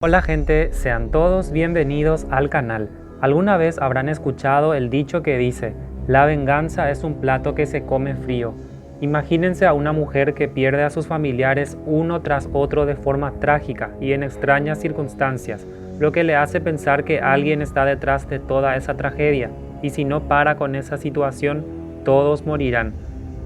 Hola gente, sean todos bienvenidos al canal. ¿Alguna vez habrán escuchado el dicho que dice, la venganza es un plato que se come frío? Imagínense a una mujer que pierde a sus familiares uno tras otro de forma trágica y en extrañas circunstancias, lo que le hace pensar que alguien está detrás de toda esa tragedia, y si no para con esa situación, todos morirán.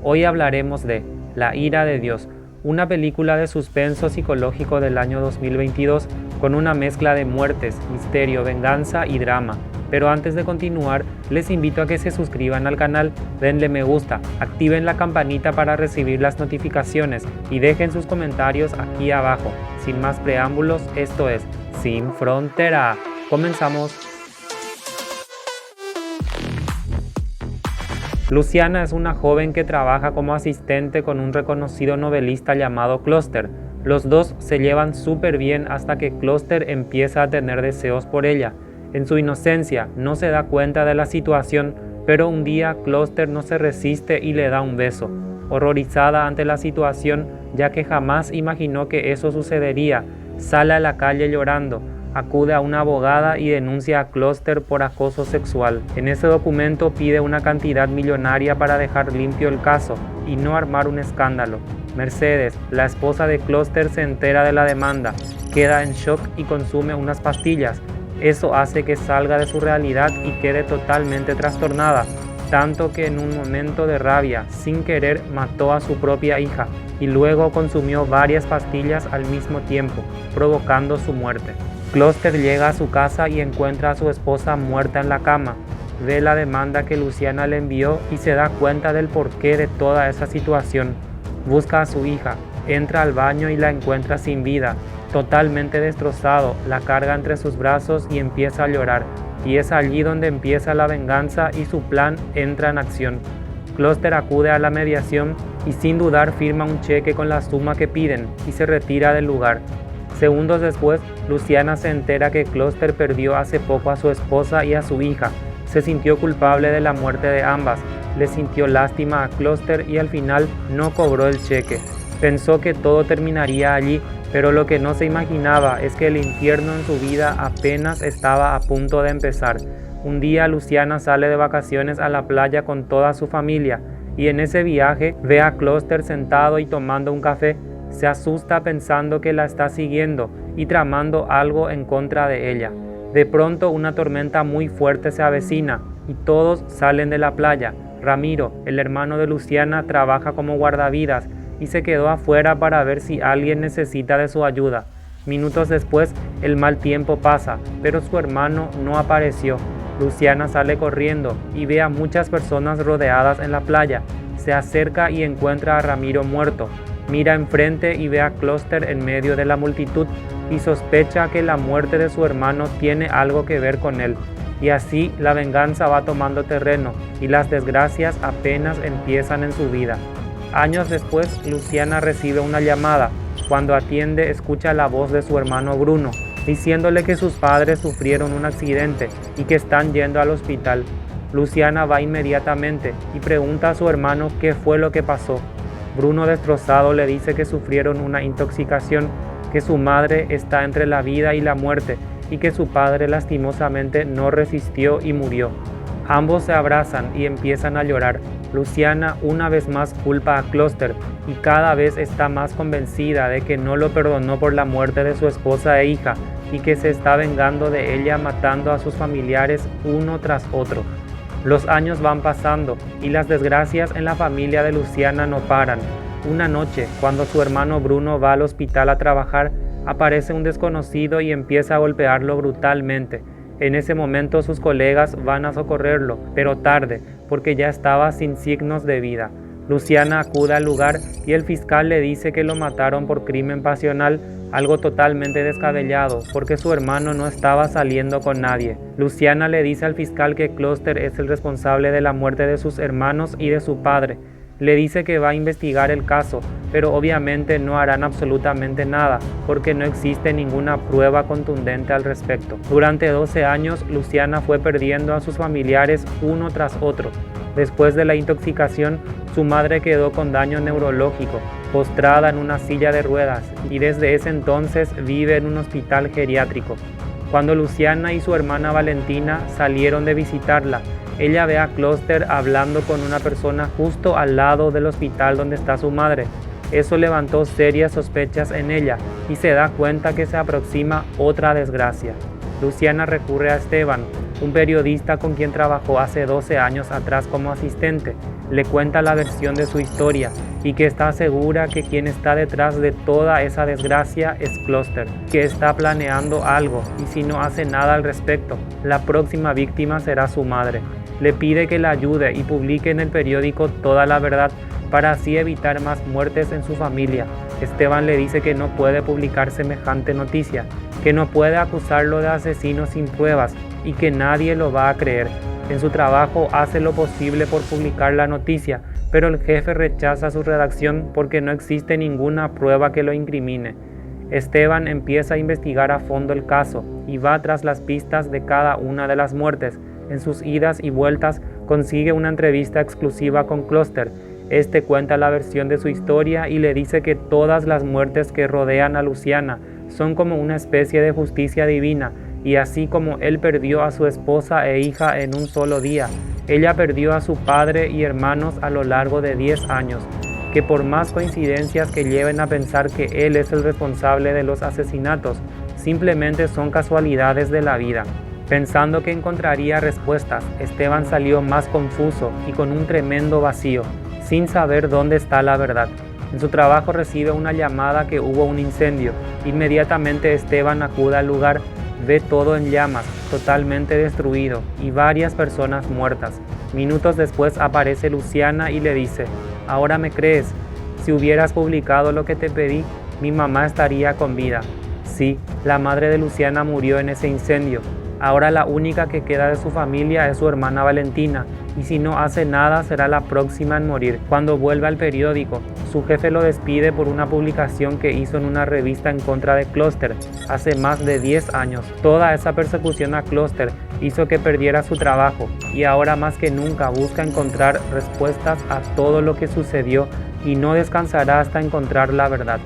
Hoy hablaremos de La ira de Dios, una película de suspenso psicológico del año 2022 con una mezcla de muertes, misterio, venganza y drama. Pero antes de continuar, les invito a que se suscriban al canal, denle me gusta, activen la campanita para recibir las notificaciones y dejen sus comentarios aquí abajo. Sin más preámbulos, esto es Sin Frontera. Comenzamos. Luciana es una joven que trabaja como asistente con un reconocido novelista llamado Cluster. Los dos se llevan súper bien hasta que Cluster empieza a tener deseos por ella. En su inocencia no se da cuenta de la situación, pero un día Cluster no se resiste y le da un beso. Horrorizada ante la situación, ya que jamás imaginó que eso sucedería, sale a la calle llorando. Acude a una abogada y denuncia a Cluster por acoso sexual. En ese documento pide una cantidad millonaria para dejar limpio el caso y no armar un escándalo. Mercedes, la esposa de Cluster, se entera de la demanda, queda en shock y consume unas pastillas. Eso hace que salga de su realidad y quede totalmente trastornada, tanto que en un momento de rabia, sin querer, mató a su propia hija y luego consumió varias pastillas al mismo tiempo, provocando su muerte. Cluster llega a su casa y encuentra a su esposa muerta en la cama. Ve la demanda que Luciana le envió y se da cuenta del porqué de toda esa situación. Busca a su hija, entra al baño y la encuentra sin vida, totalmente destrozado, la carga entre sus brazos y empieza a llorar. Y es allí donde empieza la venganza y su plan entra en acción. Cluster acude a la mediación y sin dudar firma un cheque con la suma que piden y se retira del lugar. Segundos después, Luciana se entera que Cluster perdió hace poco a su esposa y a su hija. Se sintió culpable de la muerte de ambas, le sintió lástima a Cluster y al final no cobró el cheque. Pensó que todo terminaría allí, pero lo que no se imaginaba es que el infierno en su vida apenas estaba a punto de empezar. Un día Luciana sale de vacaciones a la playa con toda su familia y en ese viaje ve a Cluster sentado y tomando un café. Se asusta pensando que la está siguiendo y tramando algo en contra de ella. De pronto una tormenta muy fuerte se avecina y todos salen de la playa. Ramiro, el hermano de Luciana, trabaja como guardavidas y se quedó afuera para ver si alguien necesita de su ayuda. Minutos después, el mal tiempo pasa, pero su hermano no apareció. Luciana sale corriendo y ve a muchas personas rodeadas en la playa. Se acerca y encuentra a Ramiro muerto. Mira enfrente y ve a Cluster en medio de la multitud y sospecha que la muerte de su hermano tiene algo que ver con él. Y así la venganza va tomando terreno y las desgracias apenas empiezan en su vida. Años después, Luciana recibe una llamada. Cuando atiende, escucha la voz de su hermano Bruno, diciéndole que sus padres sufrieron un accidente y que están yendo al hospital. Luciana va inmediatamente y pregunta a su hermano qué fue lo que pasó. Bruno, destrozado, le dice que sufrieron una intoxicación, que su madre está entre la vida y la muerte y que su padre lastimosamente no resistió y murió. Ambos se abrazan y empiezan a llorar. Luciana una vez más culpa a Cluster y cada vez está más convencida de que no lo perdonó por la muerte de su esposa e hija y que se está vengando de ella matando a sus familiares uno tras otro. Los años van pasando y las desgracias en la familia de Luciana no paran. Una noche, cuando su hermano Bruno va al hospital a trabajar, aparece un desconocido y empieza a golpearlo brutalmente. En ese momento sus colegas van a socorrerlo, pero tarde, porque ya estaba sin signos de vida. Luciana acude al lugar y el fiscal le dice que lo mataron por crimen pasional, algo totalmente descabellado, porque su hermano no estaba saliendo con nadie. Luciana le dice al fiscal que Cluster es el responsable de la muerte de sus hermanos y de su padre. Le dice que va a investigar el caso, pero obviamente no harán absolutamente nada, porque no existe ninguna prueba contundente al respecto. Durante 12 años, Luciana fue perdiendo a sus familiares uno tras otro. Después de la intoxicación, su madre quedó con daño neurológico, postrada en una silla de ruedas, y desde ese entonces vive en un hospital geriátrico. Cuando Luciana y su hermana Valentina salieron de visitarla, ella ve a Kloster hablando con una persona justo al lado del hospital donde está su madre. Eso levantó serias sospechas en ella y se da cuenta que se aproxima otra desgracia. Luciana recurre a Esteban, un periodista con quien trabajó hace 12 años atrás como asistente. Le cuenta la versión de su historia y que está segura que quien está detrás de toda esa desgracia es Kloster, que está planeando algo y si no hace nada al respecto, la próxima víctima será su madre. Le pide que la ayude y publique en el periódico toda la verdad para así evitar más muertes en su familia. Esteban le dice que no puede publicar semejante noticia, que no puede acusarlo de asesino sin pruebas y que nadie lo va a creer. En su trabajo hace lo posible por publicar la noticia, pero el jefe rechaza su redacción porque no existe ninguna prueba que lo incrimine. Esteban empieza a investigar a fondo el caso y va tras las pistas de cada una de las muertes. En sus idas y vueltas consigue una entrevista exclusiva con Kloster. Este cuenta la versión de su historia y le dice que todas las muertes que rodean a Luciana son como una especie de justicia divina, y así como él perdió a su esposa e hija en un solo día, ella perdió a su padre y hermanos a lo largo de 10 años, que por más coincidencias que lleven a pensar que él es el responsable de los asesinatos, simplemente son casualidades de la vida. Pensando que encontraría respuestas, Esteban salió más confuso y con un tremendo vacío, sin saber dónde está la verdad. En su trabajo recibe una llamada que hubo un incendio. Inmediatamente Esteban acude al lugar, ve todo en llamas, totalmente destruido y varias personas muertas. Minutos después aparece Luciana y le dice: «Ahora me crees, si hubieras publicado lo que te pedí, mi mamá estaría con vida». Sí, la madre de Luciana murió en ese incendio. Ahora la única que queda de su familia es su hermana Valentina, y si no hace nada será la próxima en morir. Cuando vuelve al periódico, su jefe lo despide por una publicación que hizo en una revista en contra de Kloster hace más de 10 años. Toda esa persecución a Kloster hizo que perdiera su trabajo, y ahora más que nunca busca encontrar respuestas a todo lo que sucedió y no descansará hasta encontrar la verdad.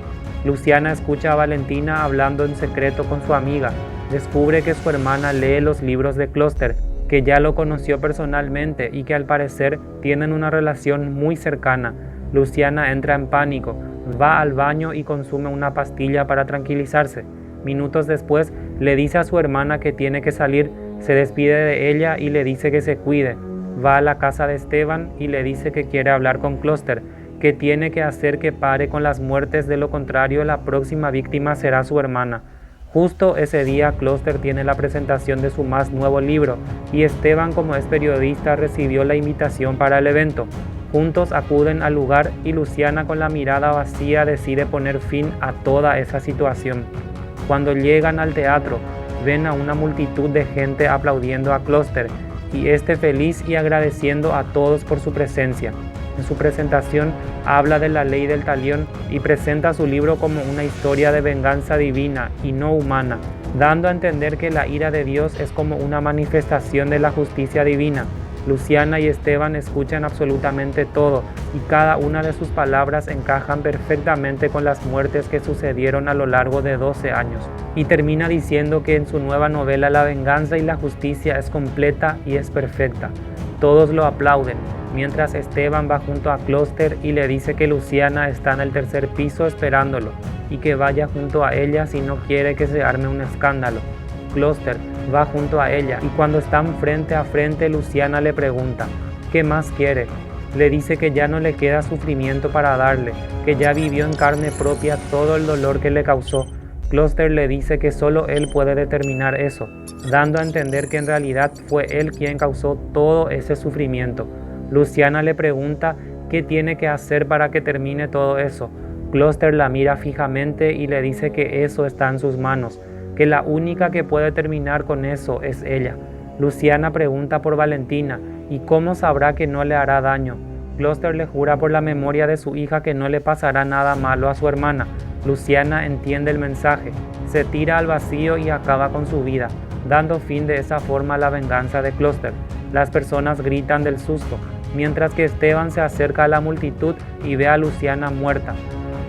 Luciana escucha a Valentina hablando en secreto con su amiga. Descubre que su hermana lee los libros de Kloster, que ya lo conoció personalmente y que al parecer tienen una relación muy cercana. Luciana entra en pánico, va al baño y consume una pastilla para tranquilizarse. Minutos después le dice a su hermana que tiene que salir, se despide de ella y le dice que se cuide. Va a la casa de Esteban y le dice que quiere hablar con Kloster, que tiene que hacer que pare con las muertes, de lo contrario la próxima víctima será su hermana. Justo ese día Kloster tiene la presentación de su más nuevo libro y Esteban, como es periodista, recibió la invitación para el evento. Juntos acuden al lugar y Luciana, con la mirada vacía, decide poner fin a toda esa situación. Cuando llegan al teatro, ven a una multitud de gente aplaudiendo a Kloster y este feliz y agradeciendo a todos por su presencia. En su presentación habla de la ley del talión y presenta su libro como una historia de venganza divina y no humana, dando a entender que la ira de Dios es como una manifestación de la justicia divina. Luciana y Esteban escuchan absolutamente todo y cada una de sus palabras encajan perfectamente con las muertes que sucedieron a lo largo de 12 años. Y termina diciendo que en su nueva novela la venganza y la justicia es completa y es perfecta. Todos lo aplauden, mientras Esteban va junto a Kloster y le dice que Luciana está en el tercer piso esperándolo y que vaya junto a ella si no quiere que se arme un escándalo. Kloster va junto a ella y cuando están frente a frente, Luciana le pregunta: ¿qué más quiere? Le dice que ya no le queda sufrimiento para darle, que ya vivió en carne propia todo el dolor que le causó. Kloster le dice que solo él puede determinar eso, dando a entender que en realidad fue él quien causó todo ese sufrimiento. Luciana le pregunta qué tiene que hacer para que termine todo eso. Kloster la mira fijamente y le dice que eso está en sus manos, que la única que puede terminar con eso es ella. Luciana pregunta por Valentina y cómo sabrá que no le hará daño. Cluster le jura por la memoria de su hija que no le pasará nada malo a su hermana. Luciana entiende el mensaje, se tira al vacío y acaba con su vida, dando fin de esa forma a la venganza de Cluster. Las personas gritan del susto, mientras que Esteban se acerca a la multitud y ve a Luciana muerta.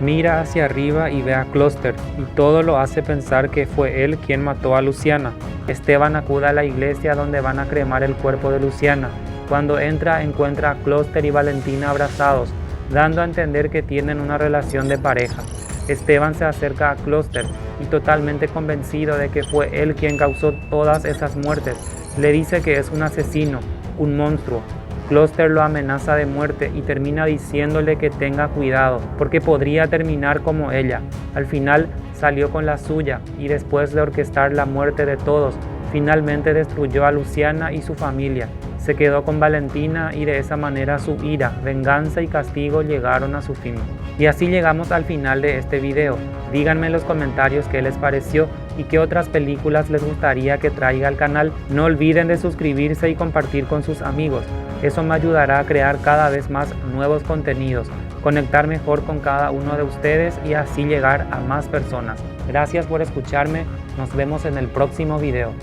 Mira hacia arriba y ve a Cluster, y todo lo hace pensar que fue él quien mató a Luciana. Esteban acude a la iglesia donde van a cremar el cuerpo de Luciana. Cuando entra, encuentra a Cluster y Valentina abrazados, dando a entender que tienen una relación de pareja. Esteban se acerca a Cluster y, totalmente convencido de que fue él quien causó todas esas muertes, le dice que es un asesino, un monstruo. Cluster lo amenaza de muerte y termina diciéndole que tenga cuidado, porque podría terminar como ella. Al final salió con la suya y, después de orquestar la muerte de todos, finalmente destruyó a Luciana y su familia. Se quedó con Valentina y de esa manera su ira, venganza y castigo llegaron a su fin. Y así llegamos al final de este video. Díganme en los comentarios qué les pareció y qué otras películas les gustaría que traiga al canal. No olviden de suscribirse y compartir con sus amigos. Eso me ayudará a crear cada vez más nuevos contenidos, conectar mejor con cada uno de ustedes y así llegar a más personas. Gracias por escucharme, nos vemos en el próximo video.